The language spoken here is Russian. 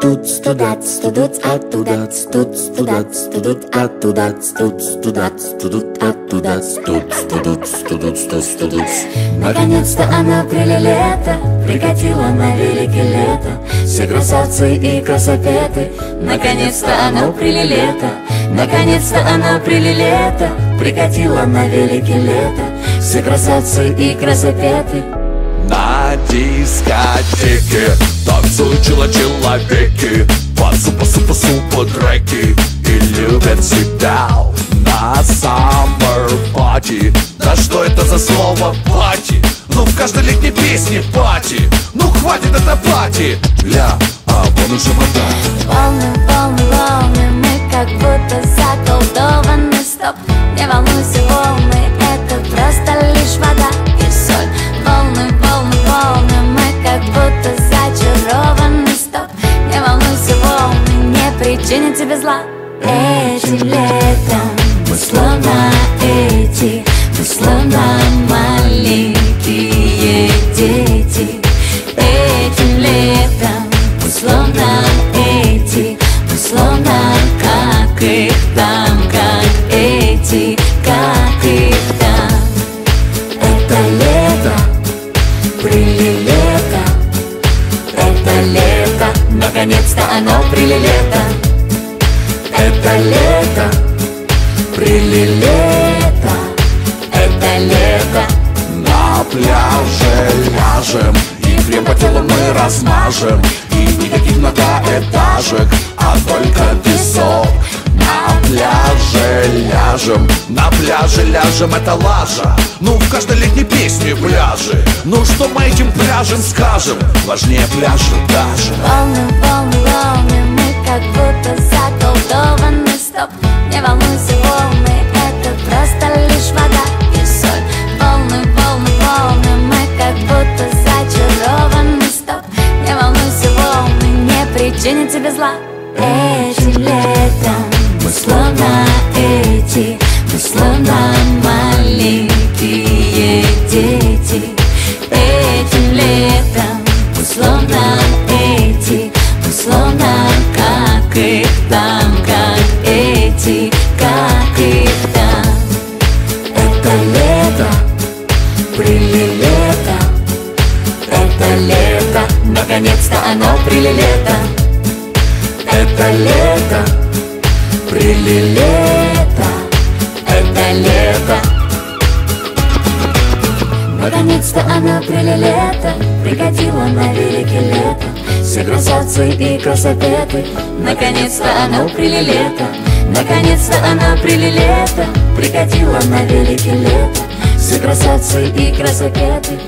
Туц, тудац, тудуц, оттудац, туц, тудац, тудут, оттудац, туц, тудац, тудут, оттудац, туц, тудуц, тудуц, туц, тудуц. Наконец-то оно прилето, прикатило на велике лето. Все красавцы и красопеты. Наконец-то оно прилето, наконец-то оно прилето, прикатило на велике лето. Все красавцы и красопеты. На дискотеке танцуют человеки, по-супу треки и любят себя на summer party. Да что это за слово пати? Ну в каждой летней песне пати. Ну хватит это пати. Ля, а вон уже вода. Волны, волны, волны, мы как будто заколдованы. Стоп, не волнуйся, волны, это просто лишь вода и соль. Волны, волны, волны, мы как будто зачарованы. Стоп, не волнуйся, волны, не причинят тебе зла. Этим летом мы словно эти, мы словно маленькие дети. Этим летом мы словно эти, мы словно как их там, как эти, как их там. Это лето, прилето, это лето, наконец-то оно прилето. Это лето, прилето, это лето. На пляже ляжем и крем по телу мы размажем. И никаких многоэтажек, а только песок. На пляже ляжем, это лажа. Ну в каждой летней песне пляжи. Ну что мы этим пляжем скажем? Важнее пляжа даже. Волны, волны, волны, мы как будто заколдованы. Стоп, не волнуйся, волны, это просто лишь вода и соль. Волны, волны, волны, мы как будто зачарованы. Стоп, не волнуйся, волны, не причинят тебе зла. Этим летом мы словно эти, мы словно маленькие дети. Этим летом мы словно эти, мы словно как их там, как эти, как их там. Это лето, прилето, Это лето, наконец-то оно прилето. это лето, прилето, Это лето. Наконец-то оно прилето, прикатило на велике лето. все красавцы и красопеты. Наконец-то оно прилето, наконец-то оно прилето, Прикатило на велике лето. Все красавцы и красопеты.